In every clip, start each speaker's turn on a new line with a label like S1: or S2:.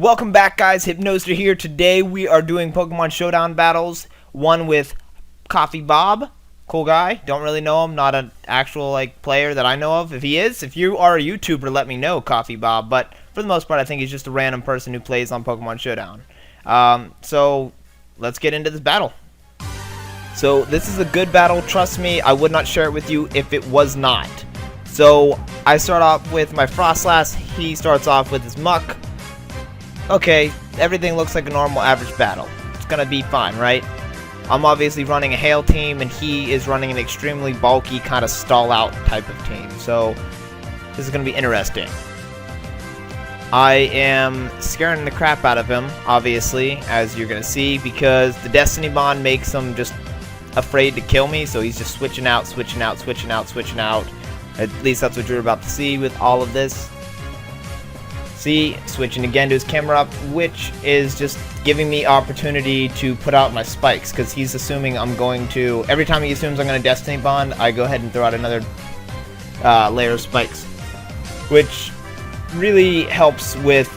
S1: Welcome back, guys. Hypnoster here. Today we are doing Pokemon Showdown battles. One with coffeebob, cool guy. Don't really know him. Not an actual player that I know of. If he is, if you are a YouTuber, let me know, coffeebob. But for the most part, I think he's just a random person who plays on Pokemon Showdown. So let's get into this battle. So this is a good battle. Trust me, I would not share it with you if it was not. So I start off with my Frostlass. He starts off with his Muck. Okay, everything looks like a normal average battle. It's gonna be fine, right? I'm obviously running a Hail team, and he is running an extremely bulky, kind of stall-out type of team. So this is gonna be interesting. I am scaring the crap out of him, obviously, as you're gonna see, because the Destiny Bond makes him just afraid to kill me. So he's just switching out, switching out, switching out, switching out. At least that's what you're about to see with all of this. See, switching again to his camera up, which is just giving me opportunity to put out my spikes, because he's assuming I'm going to, every time he assumes I'm going to Destiny Bond, I go ahead and throw out another layer of spikes, which really helps with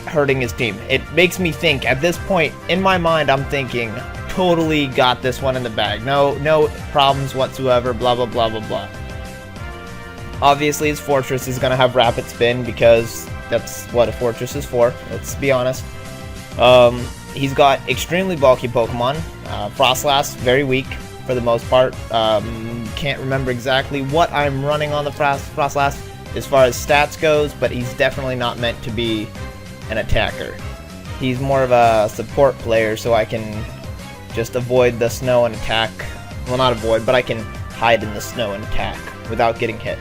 S1: hurting his team. It makes me think, at this point, in my mind, I'm thinking, totally got this one in the bag. No problems whatsoever, blah, blah, blah, blah, blah. Obviously, his Fortress is going to have Rapid Spin, because that's what a Fortress is for, let's be honest. He's got extremely bulky Pokemon. Frostlass, very weak for the most part. Can't remember exactly what I'm running on the Frostlass as far as stats goes, but he's definitely not meant to be an attacker. He's more of a support player, so I can just avoid the snow and attack. Well, not avoid, but I can hide in the snow and attack without getting hit.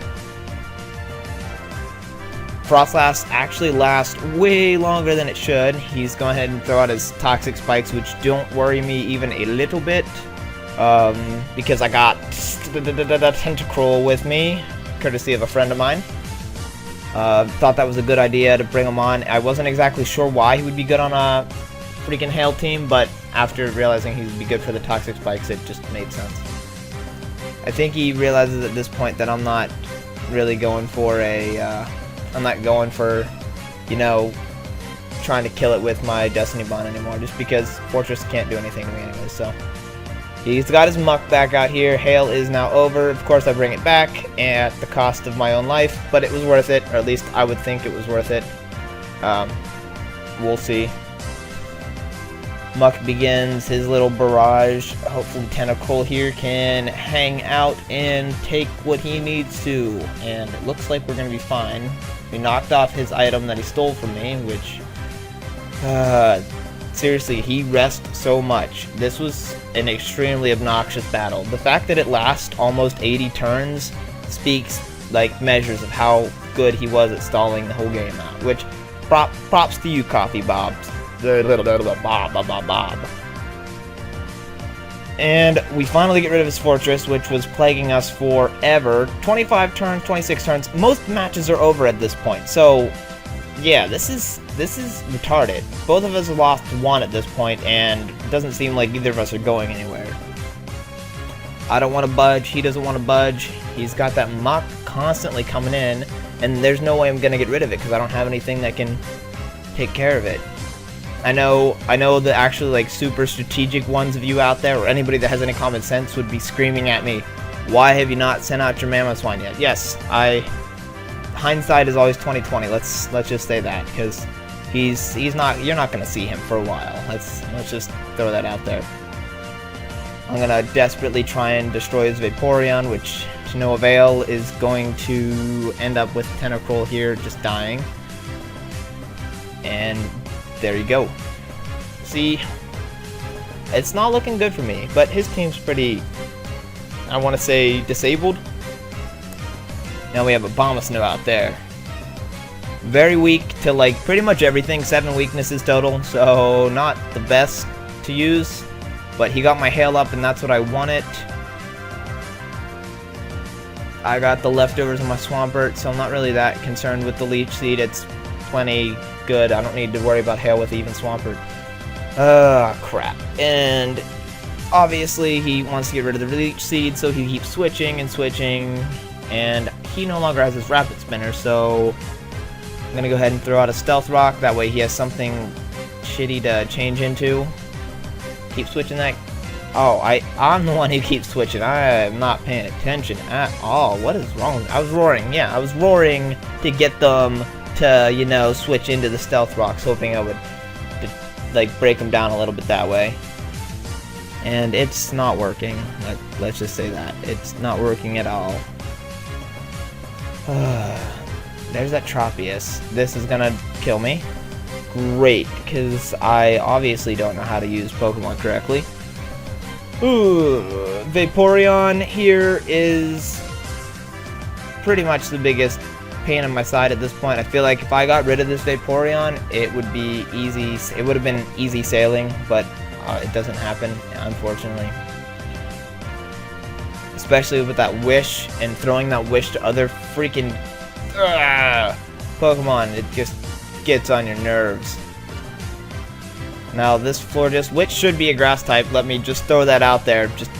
S1: Frostlass actually lasts way longer than it should. He's going ahead and throw out his Toxic Spikes, which don't worry me even a little bit, because I got Tentacruel with me, courtesy of a friend of mine. Thought that was a good idea to bring him on. I wasn't exactly sure why he would be good on a freaking Hail team, but after realizing he would be good for the Toxic Spikes, it just made sense. I think he realizes at this point that I'm not really going for a... I'm not going for, you know, trying to kill it with my Destiny Bond anymore, just because Fortress can't do anything to me anyway. So he's got his Muck back out here. Hail is now over. Of course, I bring it back at the cost of my own life, but it was worth it, or at least I would think it was worth it. We'll see. Muck begins his little barrage. Hopefully Tentacruel here can hang out and take what he needs to, and it looks like we're going to be fine. We knocked off his item that he stole from me, which, seriously, he rests so much. This was an extremely obnoxious battle. The fact that it lasts almost 80 turns speaks like measures of how good he was at stalling the whole game out, which props to you, coffeebob. Bob. And we finally get rid of his Fortress, which was plaguing us forever. 25 turns, 26 turns. Most matches are over at this point. So, yeah, this is retarded. Both of us have lost one at this point, and it doesn't seem like either of us are going anywhere. I don't want to budge. He doesn't want to budge. He's got that Muck constantly coming in, and there's no way I'm going to get rid of it because I don't have anything that can take care of it. I know the actually super strategic ones of you out there, or anybody that has any common sense, would be screaming at me, why have you not sent out your Mamoswine yet? Yes, hindsight is always 20/20. Let's just say that, because you're not gonna see him for a while. Let's just throw that out there. I'm gonna desperately try and destroy his Vaporeon, which to no avail is going to end up with Tentacruel here just dying. And there you go. See, it's not looking good for me, but his team's pretty, I want to say, disabled. Now we have a Abomasnow out there. Very weak to pretty much everything, 7 weaknesses total, so not the best to use, but he got my Hail up and that's what I wanted. I got the leftovers of my Swampert, so I'm not really that concerned with the Leech Seed. It's plenty good. I don't need to worry about Hail with even Swampert. Crap. And obviously he wants to get rid of the Leech Seed, so he keeps switching and switching, and he no longer has his Rapid Spinner, so I'm gonna go ahead and throw out a Stealth Rock. That way he has something shitty to change into. Keep switching that. Oh, I'm the one who keeps switching. I am not paying attention at all. What is wrong? I was roaring. Yeah, I was roaring to get them to, you know, switch into the Stealth Rocks, hoping I would, like, break them down a little bit that way. And it's not working. Let's just say that. It's not working at all. There's that Tropius. This is gonna kill me. Great, because I obviously don't know how to use Pokemon correctly. Ooh, Vaporeon here is pretty much the biggest pain in my side at this point. I feel like if I got rid of this Vaporeon, it would be easy. It would have been easy sailing, but it doesn't happen, unfortunately. Especially with that wish and throwing that wish to other freaking Pokemon. It just gets on your nerves. Now this Florges, which should be a grass type, let me just throw that out there. Just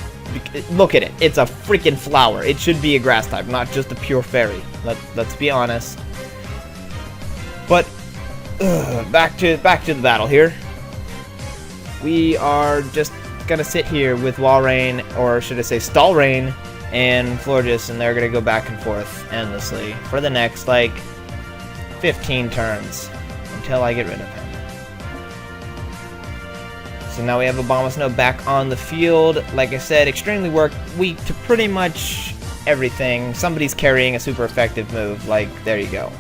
S1: look at it. It's a freaking flower. It should be a grass type, not just a pure fairy. Let's be honest. But back to the battle here. We are just gonna sit here with Walrein, or should I say Stalrain, and Florges, and they're gonna go back and forth endlessly for the next like 15 turns until I get rid of him. So now we have Abomasnow back on the field. Like I said, extremely weak to pretty much everything. Somebody's carrying a super effective move. Like, there you go.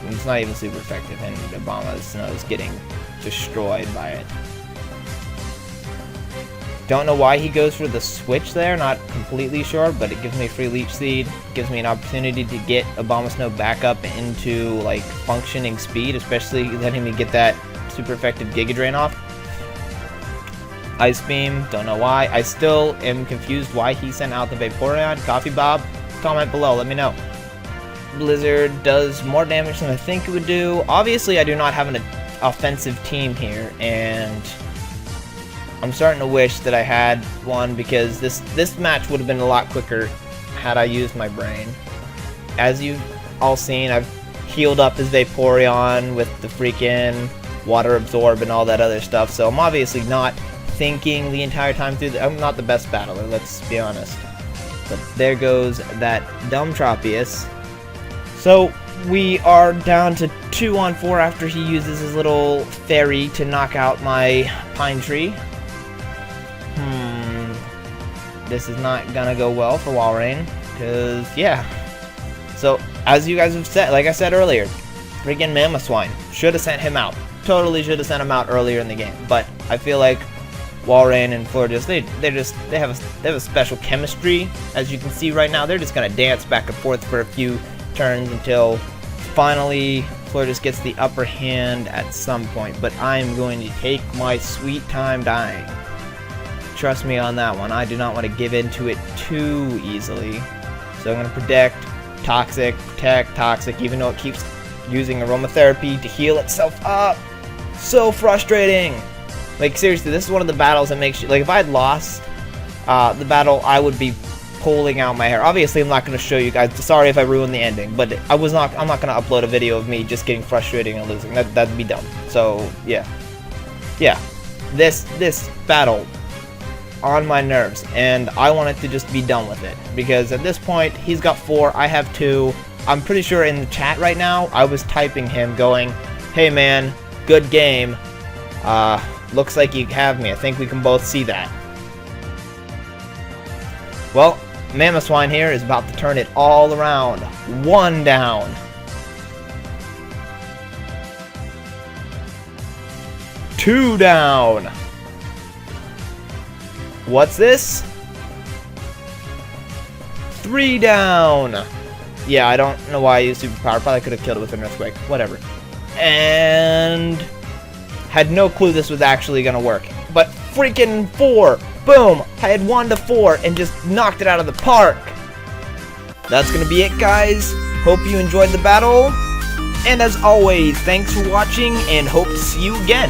S1: It's not even super effective, and Abomasnow is getting destroyed by it. Don't know why he goes for the switch there, not completely sure, but it gives me free Leech Seed. Gives me an opportunity to get Abomasnow back up into like functioning speed, especially letting me get that super effective Giga Drain off. Ice Beam, don't know why. I still am confused why he sent out the Vaporeon. coffeebob, comment below, let me know. Blizzard does more damage than I think it would do. Obviously, I do not have an offensive team here, and I'm starting to wish that I had one, because this match would have been a lot quicker had I used my brain. As you've all seen, I've healed up his Vaporeon with the freaking Water Absorb and all that other stuff, so I'm obviously not thinking the entire time through. I'm not the best battler, let's be honest. But there goes that dumb Tropius. So we are down to 2-on-4 after he uses his little fairy to knock out my Pine Tree. This is not gonna go well for Walrein, because, yeah. So, as you guys have said, like I said earlier, freaking Mamoswine, should have sent him out. Totally should have sent him out earlier in the game. But I feel like Walrein and Florges, they have a special chemistry. As you can see right now, they're just gonna dance back and forth for a few turns until finally Florges gets the upper hand at some point. But I'm going to take my sweet time dying. Trust me on that one. I do not want to give in to it too easily. So I'm going to protect, toxic, even though it keeps using aromatherapy to heal itself up. So frustrating. Like, seriously, this is one of the battles that makes you, like, if I had lost the battle, I would be pulling out my hair. Obviously, I'm not going to show you guys. Sorry if I ruined the ending, but I'm not going to upload a video of me just getting frustrated and losing. That'd be dumb. So, yeah. This battle on my nerves, and I want it to just be done with it, because at this point he's got 4, I have 2. I'm pretty sure in the chat right now I was typing him going, hey man, good game, looks like you have me. I think we can both see that. Well, Mamoswine here is about to turn it all around. 1 down. 2 down. What's this? 3 down. Yeah, I don't know why I used superpower. Probably could have killed it with an earthquake. Whatever. And had no clue this was actually gonna work. But freaking 4. Boom. I had 1 to 4 and just knocked it out of the park. That's gonna be it, guys. Hope you enjoyed the battle. And as always, thanks for watching and hope to see you again.